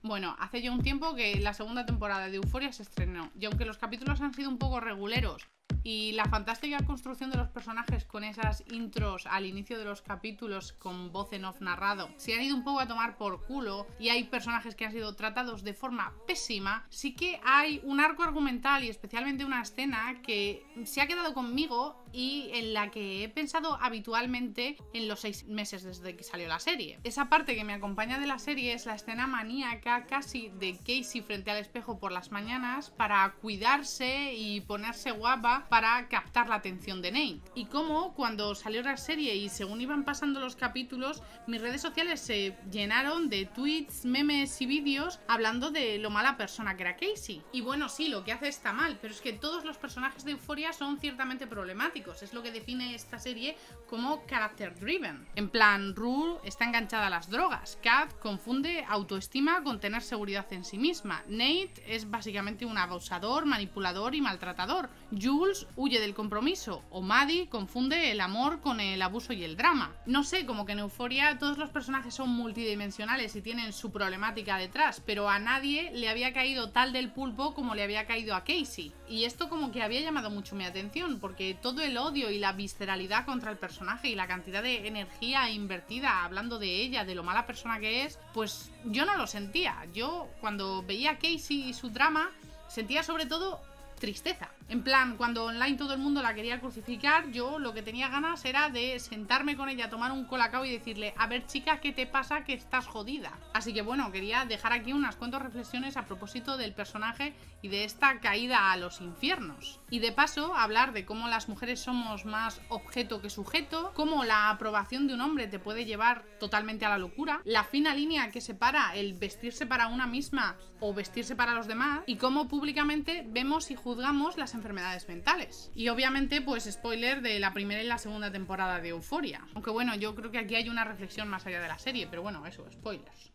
Bueno, hace ya un tiempo que la segunda temporada de Euphoria se estrenó, y aunque los capítulos han sido un poco reguleros y la fantástica construcción de los personajes con esas intros al inicio de los capítulos con voz en off narrado se han ido un poco a tomar por culo y hay personajes que han sido tratados de forma pésima, sí que hay un arco argumental y especialmente una escena que se ha quedado conmigo y en la que he pensado habitualmente en los 6 meses desde que salió la serie. Esa parte que me acompaña de la serie es la escena maníaca casi de Casey frente al espejo por las mañanas para cuidarse y ponerse guapa para captar la atención de Nate. Y cómo cuando salió la serie y según iban pasando los capítulos, mis redes sociales se llenaron de tweets, memes y vídeos hablando de lo mala persona que era Casey. Y bueno, sí, lo que hace está mal, pero es que todos los personajes de Euphoria son ciertamente problemáticos. Es lo que define esta serie como character driven. En plan, Rue está enganchada a las drogas, Kat confunde autoestima con tener seguridad en sí misma, Nate es básicamente un abusador, manipulador y maltratador, Jules huye del compromiso, o Maddie confunde el amor con el abuso y el drama. No sé, como que en Euphoria todos los personajes son multidimensionales y tienen su problemática detrás, pero a nadie le había caído tal del pulpo como le había caído a Casey. Y esto como que había llamado mucho mi atención, porque todo el odio y la visceralidad contra el personaje y la cantidad de energía invertida hablando de ella, de lo mala persona que es, pues yo no lo sentía. Yo cuando veía a Casey y su drama sentía sobre todo tristeza. En plan, cuando online todo el mundo la quería crucificar, yo lo que tenía ganas era de sentarme con ella, tomar un colacao y decirle: a ver, chica, ¿qué te pasa? Que estás jodida. Así que bueno, quería dejar aquí unas cuantas reflexiones a propósito del personaje y de esta caída a los infiernos. Y de paso, hablar de cómo las mujeres somos más objeto que sujeto, cómo la aprobación de un hombre te puede llevar totalmente a la locura, la fina línea que separa el vestirse para una misma o vestirse para los demás, y cómo públicamente vemos y juzgamos las enfermedades mentales. Y obviamente, pues spoiler de la primera y la segunda temporada de Euphoria. Aunque bueno, yo creo que aquí hay una reflexión más allá de la serie, pero bueno, eso, spoilers.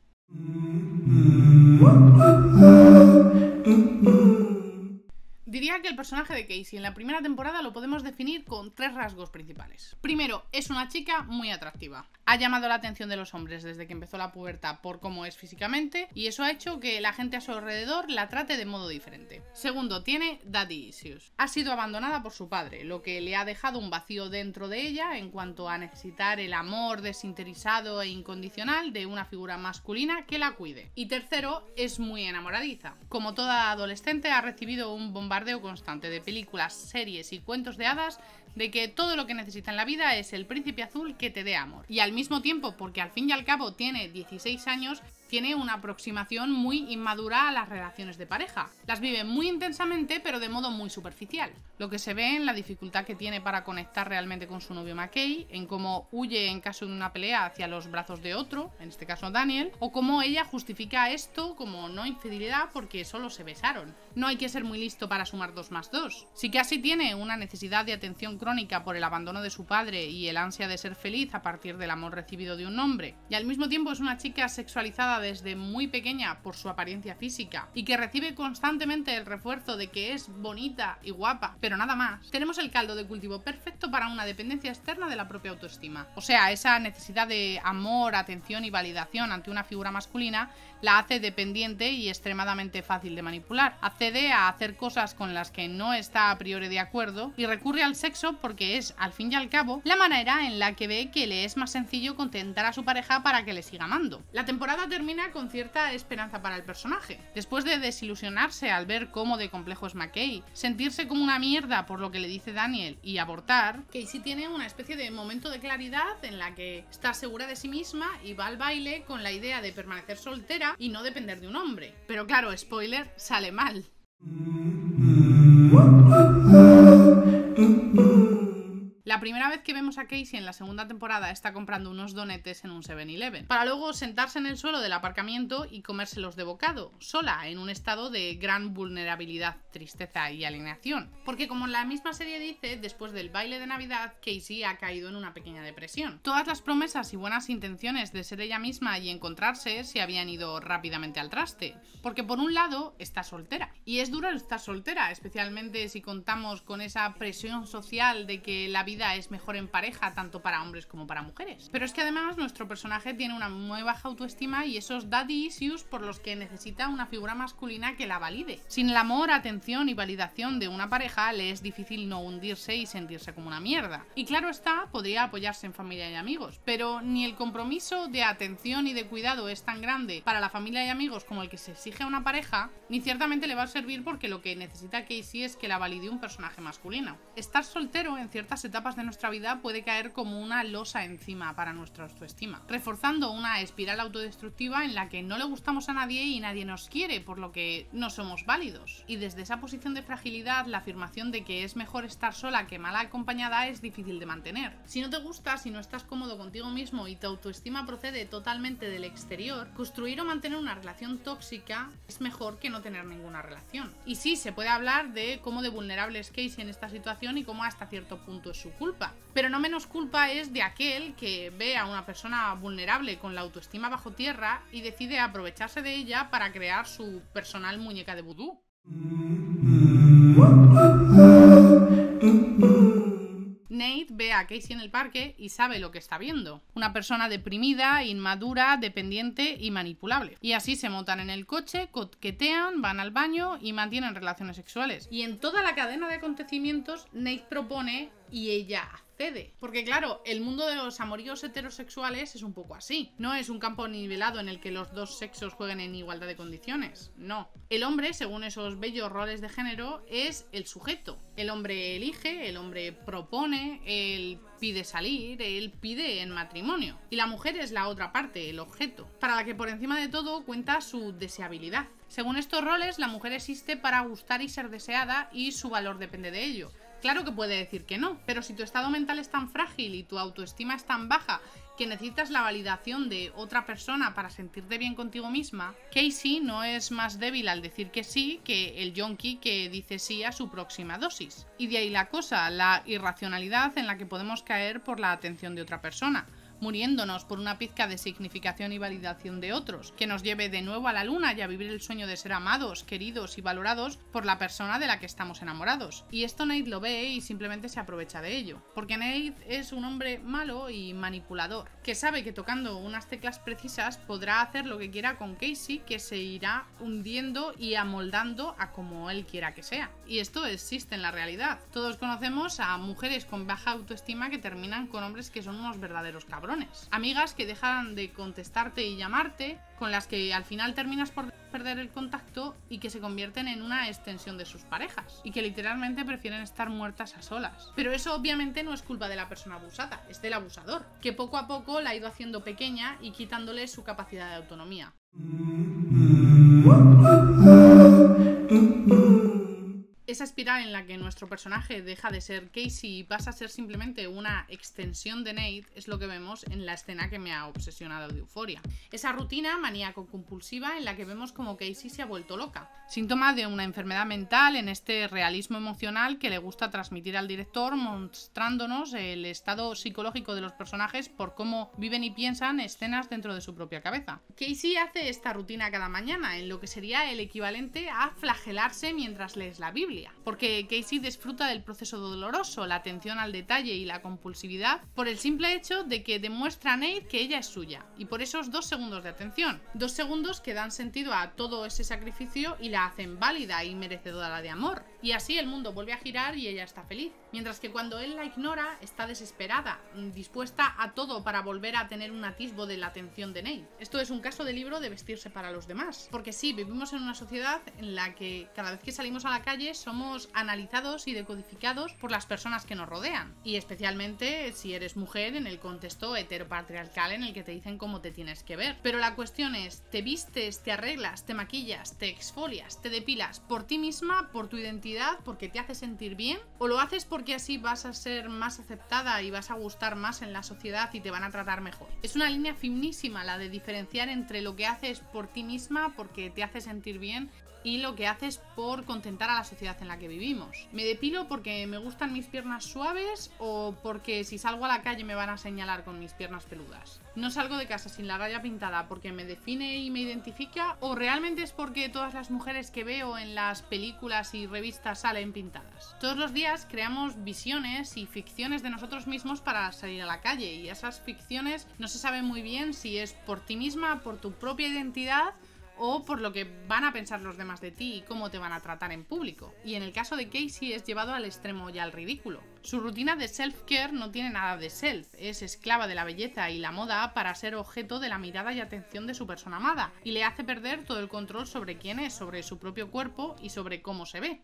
Diría que el personaje de Casey en la primera temporada lo podemos definir con 3 rasgos principales. Primero, es una chica muy atractiva. Ha llamado la atención de los hombres desde que empezó la pubertad por cómo es físicamente, y eso ha hecho que la gente a su alrededor la trate de modo diferente. Segundo, tiene daddy issues. Ha sido abandonada por su padre, lo que le ha dejado un vacío dentro de ella en cuanto a necesitar el amor desinteresado e incondicional de una figura masculina que la cuide. Y tercero, es muy enamoradiza. Como toda adolescente, ha recibido un bombardeo constante de películas, series y cuentos de hadas de que todo lo que necesita en la vida es el príncipe azul que te dé amor. Y al mismo tiempo, porque al fin y al cabo tiene 16 años, tiene una aproximación muy inmadura a las relaciones de pareja. Las vive muy intensamente, pero de modo muy superficial. Lo que se ve en la dificultad que tiene para conectar realmente con su novio McKay, en cómo huye en caso de una pelea hacia los brazos de otro, en este caso Daniel, o cómo ella justifica esto como no infidelidad porque solo se besaron. No hay que ser muy listo para sumar 2 más 2. Si casi tiene una necesidad de atención crónica por el abandono de su padre y el ansia de ser feliz a partir del amor recibido de un hombre, y al mismo tiempo es una chica sexualizada desde muy pequeña por su apariencia física y que recibe constantemente el refuerzo de que es bonita y guapa, pero nada más, tenemos el caldo de cultivo perfecto para una dependencia externa de la propia autoestima. O sea, esa necesidad de amor, atención y validación ante una figura masculina la hace dependiente y extremadamente fácil de manipular. Accede a hacer cosas con las que no está a priori de acuerdo y recurre al sexo porque es, al fin y al cabo, la manera en la que ve que le es más sencillo contentar a su pareja para que le siga amando. La temporada termina con cierta esperanza para el personaje. Después de desilusionarse al ver cómo de complejo es McKay, sentirse como una mierda por lo que le dice Daniel y abortar, Casey tiene una especie de momento de claridad en la que está segura de sí misma y va al baile con la idea de permanecer soltera y no depender de un hombre. Pero claro, spoiler, sale mal. La primera vez que vemos a Casey en la segunda temporada está comprando unos donetes en un 7-Eleven, para luego sentarse en el suelo del aparcamiento y comérselos de bocado, sola, en un estado de gran vulnerabilidad, tristeza y alienación. Porque como la misma serie dice, después del baile de Navidad, Casey ha caído en una pequeña depresión. Todas las promesas y buenas intenciones de ser ella misma y encontrarse se habían ido rápidamente al traste. Porque por un lado, está soltera. Y es duro estar soltera, especialmente si contamos con esa presión social de que la vida vida es mejor en pareja, tanto para hombres como para mujeres. Pero es que además nuestro personaje tiene una muy baja autoestima y esos daddy issues por los que necesita una figura masculina que la valide. Sin el amor, atención y validación de una pareja, le es difícil no hundirse y sentirse como una mierda. Y claro está, podría apoyarse en familia y amigos, pero ni el compromiso de atención y de cuidado es tan grande para la familia y amigos como el que se exige a una pareja, ni ciertamente le va a servir porque lo que necesita Casey es que la valide un personaje masculino. Estar soltero en ciertas etapas de nuestra vida puede caer como una losa encima para nuestra autoestima, reforzando una espiral autodestructiva en la que no le gustamos a nadie y nadie nos quiere, por lo que no somos válidos. Y desde esa posición de fragilidad, la afirmación de que es mejor estar sola que mal acompañada es difícil de mantener. Si no te gusta, si no estás cómodo contigo mismo y tu autoestima procede totalmente del exterior, construir o mantener una relación tóxica es mejor que no tener ninguna relación. Y sí, se puede hablar de cómo de vulnerable es Casey en esta situación y cómo hasta cierto punto es su culpa. Pero no menos culpa es de aquel que ve a una persona vulnerable con la autoestima bajo tierra y decide aprovecharse de ella para crear su personal muñeca de vudú. Nate ve a Casey en el parque y sabe lo que está viendo. Una persona deprimida, inmadura, dependiente y manipulable. Y así se montan en el coche, coquetean, van al baño y mantienen relaciones sexuales. Y en toda la cadena de acontecimientos, Nate propone y ella accede. Porque claro, el mundo de los amoríos heterosexuales es un poco así. No es un campo nivelado en el que los dos sexos jueguen en igualdad de condiciones. No. El hombre, según esos bellos roles de género, es el sujeto. El hombre elige, el hombre propone, él pide salir, él pide en matrimonio. Y la mujer es la otra parte, el objeto, para la que por encima de todo cuenta su deseabilidad. Según estos roles, la mujer existe para gustar y ser deseada y su valor depende de ello. Claro que puede decir que no, pero si tu estado mental es tan frágil y tu autoestima es tan baja que necesitas la validación de otra persona para sentirte bien contigo misma, Casey no es más débil al decir que sí que el yonki que dice sí a su próxima dosis. Y de ahí la cosa, la irracionalidad en la que podemos caer por la atención de otra persona, muriéndonos por una pizca de significación y validación de otros, que nos lleve de nuevo a la luna y a vivir el sueño de ser amados, queridos y valorados por la persona de la que estamos enamorados. Y esto Nate lo ve y simplemente se aprovecha de ello, porque Nate es un hombre malo y manipulador, que sabe que tocando unas teclas precisas podrá hacer lo que quiera con Casey, que se irá hundiendo y amoldando a como él quiera que sea. Y esto existe en la realidad. Todos conocemos a mujeres con baja autoestima que terminan con hombres que son unos verdaderos cabrones. Amigas que dejan de contestarte y llamarte, con las que al final terminas por perder el contacto y que se convierten en una extensión de sus parejas y que literalmente prefieren estar muertas a solas. Pero eso obviamente no es culpa de la persona abusada, es del abusador, que poco a poco la ha ido haciendo pequeña y quitándole su capacidad de autonomía. Esa espiral en la que nuestro personaje deja de ser Casey y pasa a ser simplemente una extensión de Nate es lo que vemos en la escena que me ha obsesionado de Euphoria. Esa rutina maníaco-compulsiva en la que vemos como Casey se ha vuelto loca. Síntoma de una enfermedad mental en este realismo emocional que le gusta transmitir al director, mostrándonos el estado psicológico de los personajes por cómo viven y piensan escenas dentro de su propia cabeza. Casey hace esta rutina cada mañana, en lo que sería el equivalente a flagelarse mientras lees la Biblia. Porque Casey disfruta del proceso doloroso, la atención al detalle y la compulsividad por el simple hecho de que demuestra a Nate que ella es suya, y por esos 2 segundos de atención. 2 segundos que dan sentido a todo ese sacrificio y la hacen válida y merecedora de amor. Y así el mundo vuelve a girar y ella está feliz. Mientras que cuando él la ignora, está desesperada, dispuesta a todo para volver a tener un atisbo de la atención de Nate. Esto es un caso de libro de vestirse para los demás. Porque sí, vivimos en una sociedad en la que cada vez que salimos a la calle somos analizados y decodificados por las personas que nos rodean. Y especialmente si eres mujer en el contexto heteropatriarcal en el que te dicen cómo te tienes que ver. Pero la cuestión es, ¿te vistes, te arreglas, te maquillas, te exfolias, te depilas por ti misma, por tu identidad, porque te hace sentir bien? ¿O lo haces porque así vas a ser más aceptada y vas a gustar más en la sociedad y te van a tratar mejor? Es una línea finísima la de diferenciar entre lo que haces por ti misma porque te hace sentir bien y lo que haces por contentar a la sociedad en en la que vivimos. ¿Me depilo porque me gustan mis piernas suaves o porque si salgo a la calle me van a señalar con mis piernas peludas? ¿No salgo de casa sin la raya pintada porque me define y me identifica o realmente es porque todas las mujeres que veo en las películas y revistas salen pintadas? Todos los días creamos visiones y ficciones de nosotros mismos para salir a la calle y esas ficciones no se sabe muy bien si es por ti misma, por tu propia identidad o por lo que van a pensar los demás de ti y cómo te van a tratar en público. Y en el caso de Casey es llevado al extremo y al ridículo. Su rutina de self-care no tiene nada de self, es esclava de la belleza y la moda para ser objeto de la mirada y atención de su persona amada, y le hace perder todo el control sobre quién es, sobre su propio cuerpo y sobre cómo se ve.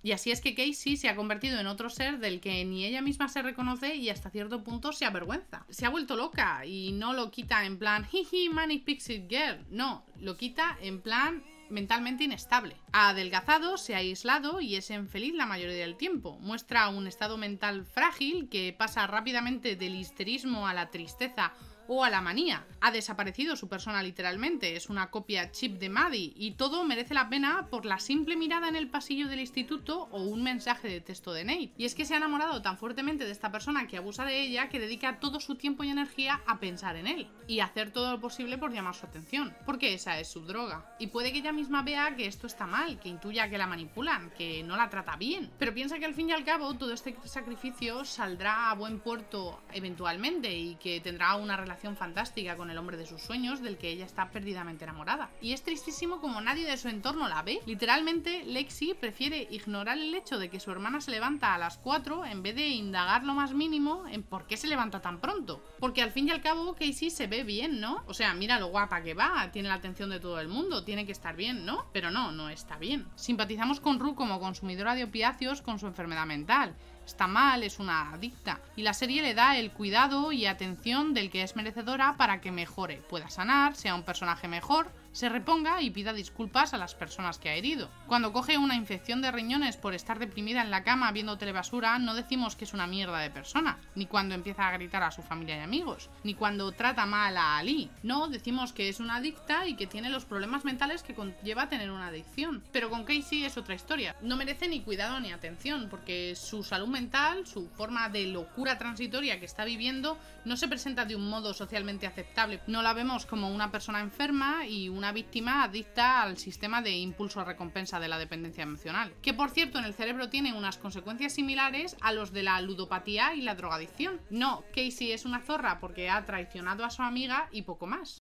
Y así es que Casey se ha convertido en otro ser del que ni ella misma se reconoce y hasta cierto punto se avergüenza. Se ha vuelto loca y no lo quita en plan jiji, manic pixie girl, no, lo quita en plan mentalmente inestable. Ha adelgazado, se ha aislado y es infeliz la mayoría del tiempo. Muestra un estado mental frágil que pasa rápidamente del histerismo a la tristeza o a la manía. Ha desaparecido su persona literalmente, es una copia chip de Maddie y todo merece la pena por la simple mirada en el pasillo del instituto o un mensaje de texto de Nate. Y es que se ha enamorado tan fuertemente de esta persona que abusa de ella que dedica todo su tiempo y energía a pensar en él y hacer todo lo posible por llamar su atención, porque esa es su droga. Y puede que ella misma vea que esto está mal, que intuya que la manipulan, que no la trata bien, pero piensa que al fin y al cabo todo este sacrificio saldrá a buen puerto eventualmente y que tendrá una relación fantástica con el hombre de sus sueños del que ella está perdidamente enamorada. Y es tristísimo como nadie de su entorno la ve. Literalmente Lexi prefiere ignorar el hecho de que su hermana se levanta a las 4 en vez de indagar lo más mínimo en por qué se levanta tan pronto. Porque al fin y al cabo Casey se ve bien, ¿no? O sea, mira lo guapa que va, tiene la atención de todo el mundo, tiene que estar bien, ¿no? Pero no está bien. Simpatizamos con Rue como consumidora de opiáceos con su enfermedad mental. Está mal, es una adicta. Y la serie le da el cuidado y atención del que es merecedora para que mejore, pueda sanar, sea un personaje mejor, se reponga y pida disculpas a las personas que ha herido. Cuando coge una infección de riñones por estar deprimida en la cama viendo telebasura, no decimos que es una mierda de persona, ni cuando empieza a gritar a su familia y amigos, ni cuando trata mal a Ali. No, decimos que es una adicta y que tiene los problemas mentales que conlleva tener una adicción. Pero con Casey es otra historia. No merece ni cuidado ni atención, porque su salud mental, su forma de locura transitoria que está viviendo, no se presenta de un modo socialmente aceptable. No la vemos como una persona enferma y una víctima adicta al sistema de impulso-recompensa de la dependencia emocional, que por cierto en el cerebro tiene unas consecuencias similares a los de la ludopatía y la drogadicción. No, Casey es una zorra porque ha traicionado a su amiga y poco más.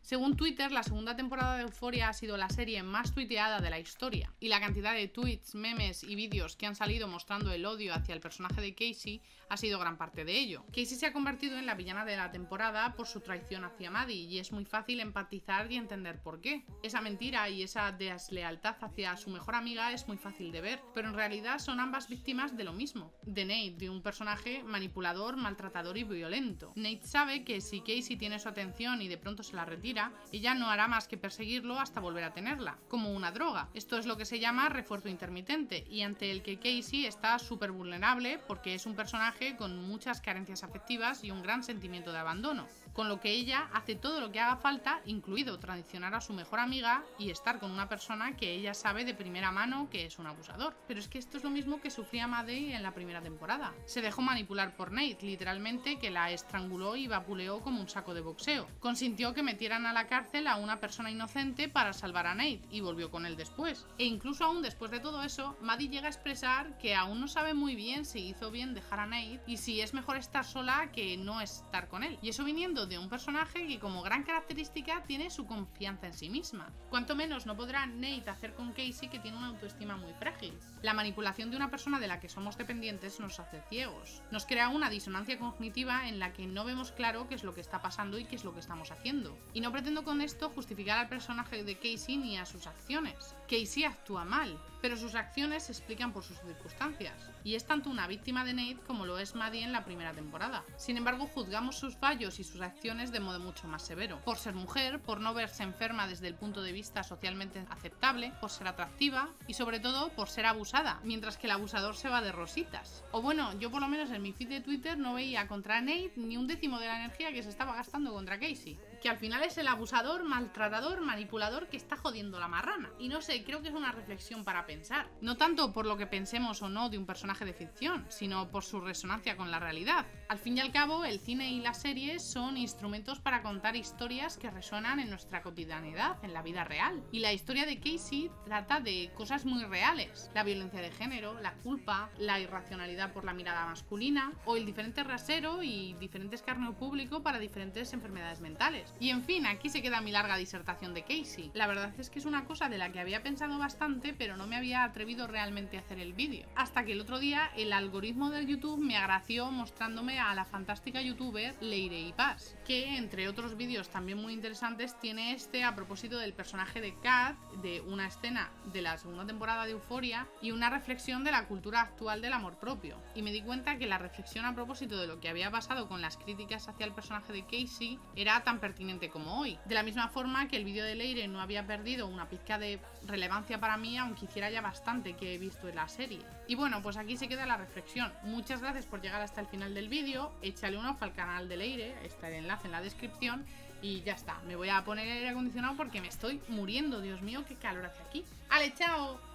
Según Twitter, la segunda temporada de Euphoria ha sido la serie más tuiteada de la historia, y la cantidad de tweets, memes y vídeos que han salido mostrando el odio hacia el personaje de Casey ha sido gran parte de ello. Casey se ha convertido en la villana de la temporada por su traición hacia Maddie, y es muy fácil empatizar y entender por qué. Esa mentira y esa deslealtad hacia su mejor amiga es muy fácil de ver, pero en realidad son ambas víctimas de lo mismo, de Nate, de un personaje manipulador, maltratador y violento. Nate sabe que si Casey tiene su atención y de pronto se la retira, ella no hará más que perseguirlo hasta volver a tenerla, como una droga. Esto es lo que se llama refuerzo intermitente, y ante el que Casey está súper vulnerable porque es un personaje con muchas carencias afectivas y un gran sentimiento de abandono, con lo que ella hace todo lo que haga falta, incluido traicionar a su mejor amiga y estar con una persona que ella sabe de primera mano que es un abusador. Pero es que esto es lo mismo que sufría Maddie en la primera temporada. Se dejó manipular por Nate, literalmente, que la estranguló y vapuleó como un saco de boxeo. Consintió que metieran a la cárcel a una persona inocente para salvar a Nate y volvió con él después. E incluso aún después de todo eso, Maddie llega a expresar que aún no sabe muy bien si hizo bien dejar a Nate y si es mejor estar sola que no estar con él. Y eso viniendo de un personaje que como gran característica tiene su confianza en sí misma. Cuanto menos no podrá Nate hacer con Casey, que tiene una autoestima muy frágil. La manipulación de una persona de la que somos dependientes nos hace ciegos. Nos crea una disonancia cognitiva en la que no vemos claro qué es lo que está pasando y qué es lo que estamos haciendo. Y no pretendo con esto justificar al personaje de Casey ni a sus acciones. Casey actúa mal, pero sus acciones se explican por sus circunstancias, y es tanto una víctima de Nate como lo es Maddie en la primera temporada. Sin embargo, juzgamos sus fallos y sus acciones de modo mucho más severo, por ser mujer, por no verse enferma desde el punto de vista socialmente aceptable, por ser atractiva y sobre todo por ser abusada, mientras que el abusador se va de rositas. O bueno, yo por lo menos en mi feed de Twitter no veía contra Nate ni un décimo de la energía que se estaba gastando contra Casey, que al final es el abusador, maltratador, manipulador que está jodiendo la marrana. Y no sé, creo que es una reflexión para pensar. No tanto por lo que pensemos o no de un personaje de ficción, sino por su resonancia con la realidad. Al fin y al cabo, el cine y las series son instrumentos para contar historias que resuenan en nuestra cotidianidad, en la vida real. Y la historia de Casey trata de cosas muy reales. La violencia de género, la culpa, la irracionalidad por la mirada masculina, o el diferente rasero y diferente escarnio público para diferentes enfermedades mentales. Y en fin, aquí se queda mi larga disertación de Casey. La verdad es que es una cosa de la que había pensado bastante, pero no me había atrevido realmente a hacer el vídeo. Hasta que el otro día el algoritmo de YouTube me agració mostrándome a la fantástica youtuber Leire y Paz, que entre otros vídeos también muy interesantes tiene este a propósito del personaje de Kat, de una escena de la segunda temporada de Euphoria y una reflexión de la cultura actual del amor propio. Y me di cuenta que la reflexión a propósito de lo que había pasado con las críticas hacia el personaje de Casey era tan pertinente como hoy. De la misma forma que el vídeo de Leire no había perdido una pizca de relevancia para mí, aunque hiciera ya bastante que he visto en la serie. Y bueno, pues aquí se queda la reflexión. Muchas gracias por llegar hasta el final del vídeo, échale un ojo al canal de Leire, está el enlace en la descripción y ya está. Me voy a poner el aire acondicionado porque me estoy muriendo, Dios mío, qué calor hace aquí. ¡Ale, chao!